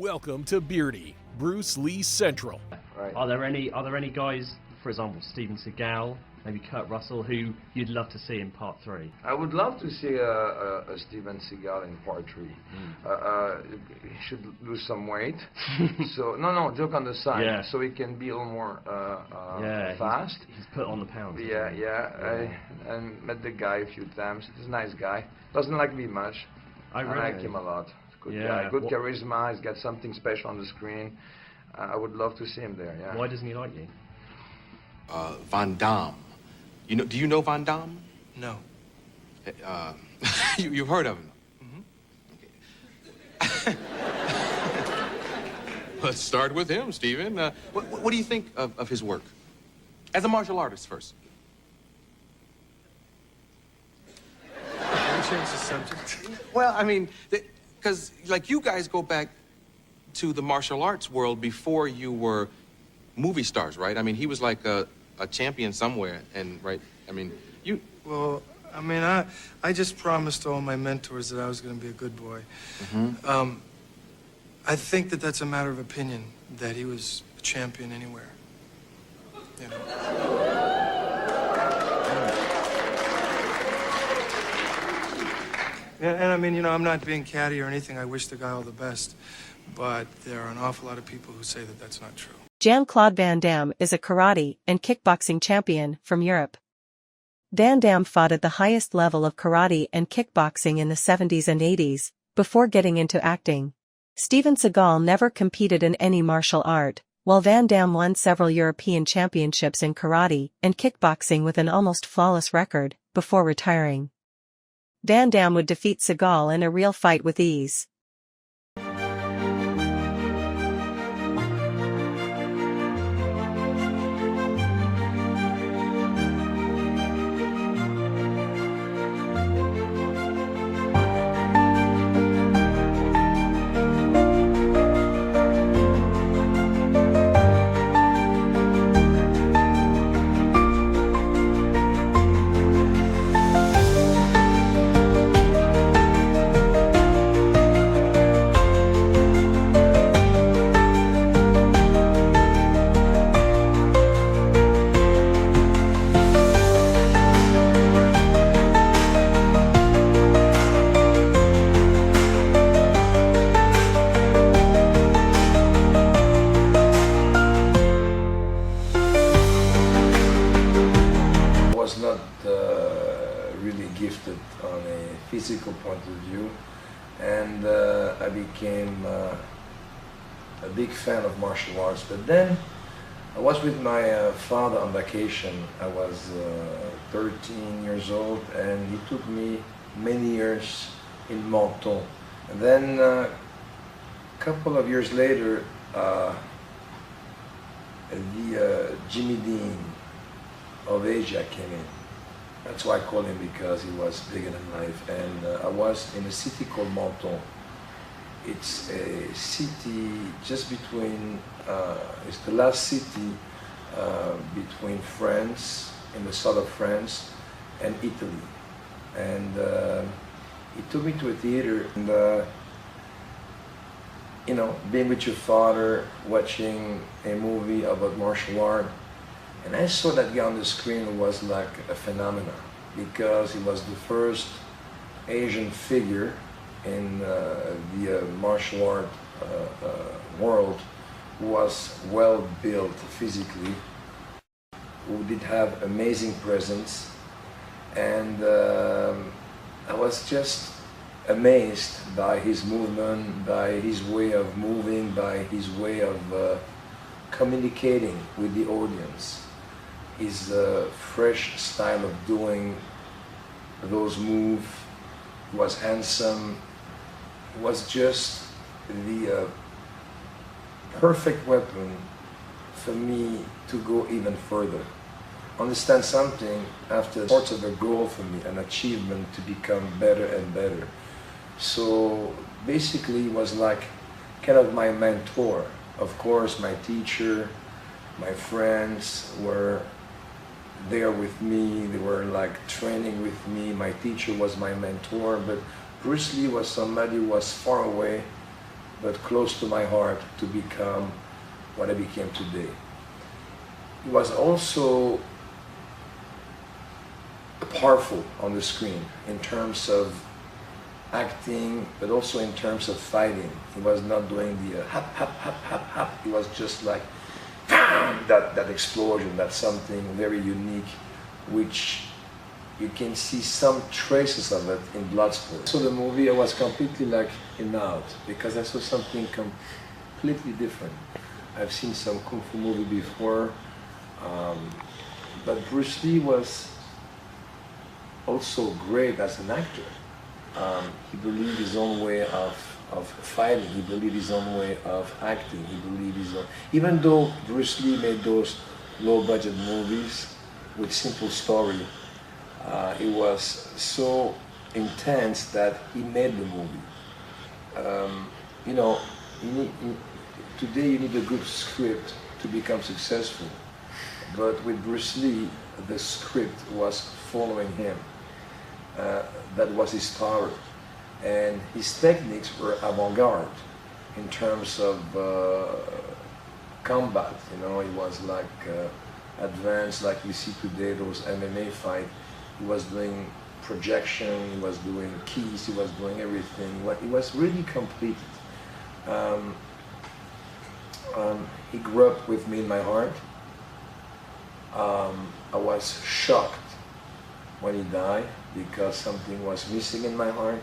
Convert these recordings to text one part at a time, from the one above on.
Welcome to Beardy, Bruce Lee Central. Right. Are there any guys, for example, Steven Seagal, maybe Kurt Russell, who you'd love to see in Part 3? I would love to see a Steven Seagal in Part 3. He should lose some weight. So no, joke on the side. Yeah. So he can be a little more fast. He's put on the pounds. Yeah. I met the guy a few times. He's a nice guy. Doesn't like me much. I like him a lot. Good guy. Good charisma. He's got something special on the screen. I would love to see him there. Yeah. Why doesn't he like you? Van Damme. Do you know Van Damme? No. You've heard of him? Mm-hmm. Okay. Let's start with him, Stephen. What do you think of his work? As a martial artist first. Can we change the subject? Well, I mean, because, like, you guys go back to the martial arts world before you were movie stars, right? I mean, he was like a champion somewhere, and, right, I mean, you... Well, I mean, I just promised all my mentors that I was going to be a good boy. Mm-hmm. I think that that's a matter of opinion, that he was a champion anywhere. You know? And I mean, I'm not being catty or anything. I wish the guy all the best. But there are an awful lot of people who say that that's not true. Jean-Claude Van Damme is a karate and kickboxing champion from Europe. Van Damme fought at the highest level of karate and kickboxing in the 70s and 80s, before getting into acting. Steven Seagal never competed in any martial art, while Van Damme won several European championships in karate and kickboxing with an almost flawless record, before retiring. Van Damme would defeat Seagal in a real fight with ease. Really gifted on a physical point of view, and I became a big fan of martial arts. But then I was with my father on vacation. I was 13 years old, and he took me many years in Menton. And then a couple of years later, the Jimmy Dean of Asia came in. That's why I call him, because he was bigger than life. And I was in a city called Menton. It's a city just between, it's the last city between France, in the south of France, and Italy. And he took me to a theater, and being with your father, watching a movie about martial art, and I saw that guy on the screen who was like a phenomenon, because he was the first Asian figure in the martial art world who was well built physically, who did have amazing presence, and I was just amazed by his movement, by his way of moving, by his way of communicating with the audience. His fresh style of doing those moves was handsome. It was just the perfect weapon for me to go even further. Understand something, after sorts of a goal for me, an achievement to become better and better. So basically it was like kind of my mentor. Of course, my teacher, my friends were there with me. They were like training with me. My teacher was my mentor, but Bruce Lee was somebody who was far away, but close to my heart to become what I became today. He was also powerful on the screen in terms of acting, but also in terms of fighting. He was not doing the hap, hap, hap, hap, hap. He was just like that explosion. That's something very unique, which you can see some traces of it in Bloodsport. So the movie, I was completely like in out, because I saw something completely different. I've seen some Kung Fu movie before, but Bruce Lee was also great as an actor. He believed his own way of fighting. He believed his own way of acting. He believed his own... Even though Bruce Lee made those low-budget movies with simple story, it was so intense that he made the movie. You know, today you need a good script to become successful. But with Bruce Lee, the script was following him. That was his power. And his techniques were avant-garde in terms of combat. You know, he was like advanced, like you see today, those MMA fights. He was doing projection, he was doing keys, he was doing everything. He was really complete. He grew up with me in my heart. I was shocked when he died because something was missing in my heart.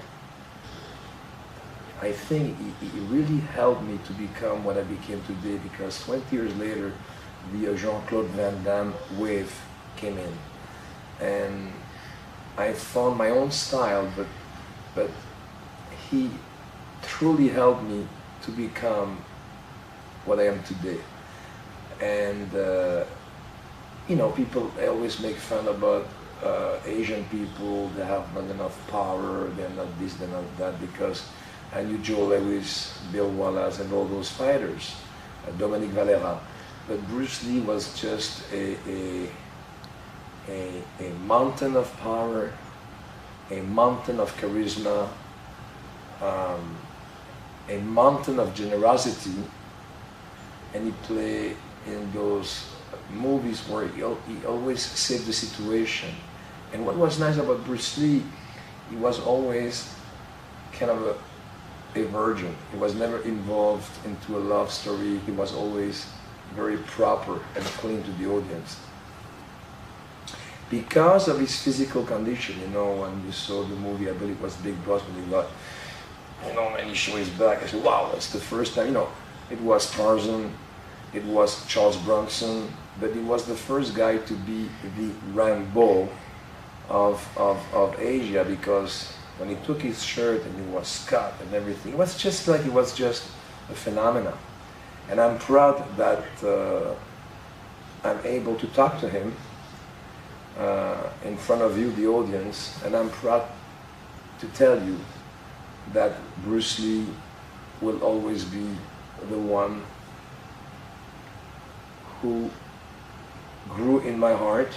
I think he really helped me to become what I became today, because 20 years later, the Jean-Claude Van Damme wave came in. And I found my own style, but he truly helped me to become what I am today. And you know, people always make fun about Asian people. They have not enough power, they're not this, they're not that, because I knew Joe Lewis, Bill Wallace, and all those fighters, Dominique Valera. But Bruce Lee was just a mountain of power, a mountain of charisma, a mountain of generosity, and he played in those movies where he always saved the situation. And what was nice about Bruce Lee, he was always kind of a virgin. He was never involved into a love story. He was always very proper and clean to the audience. Because of his physical condition, you know, when you saw the movie, I believe it was Big Boss, when he got, you know, and he showed his back, I said, wow, that's the first time, you know, it was Tarzan, it was Charles Bronson, but he was the first guy to be the Rambo of Asia, because when he took his shirt and he was cut and everything, it was just like, he was just a phenomenon. And I'm proud that I'm able to talk to him in front of you, the audience, and I'm proud to tell you that Bruce Lee will always be the one who grew in my heart,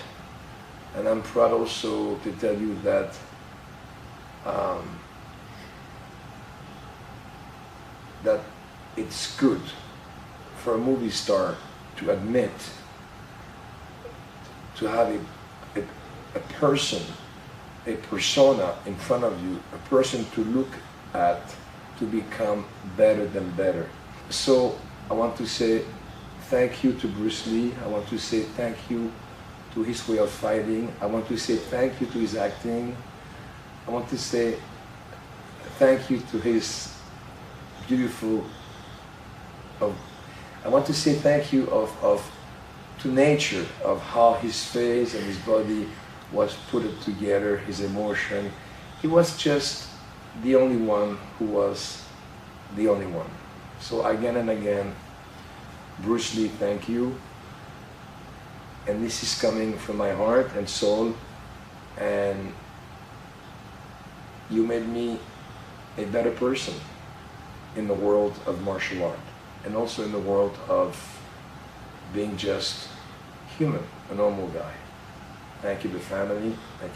and I'm proud also to tell you that that it's good for a movie star to admit, to have a person, a persona in front of you, a person to look at, to become better than better. So I want to say thank you to Bruce Lee. I want to say thank you to his way of fighting. I want to say thank you to his acting. I want to say thank you to his beautiful, I want to say thank you to nature, of how his face and his body was put together, his emotion. He was just the only one who was the only one. So again and again, Bruce Lee, thank you. And this is coming from my heart and soul, and you made me a better person in the world of martial art, and also in the world of being just human, a normal guy. Thank you to family. Thank you.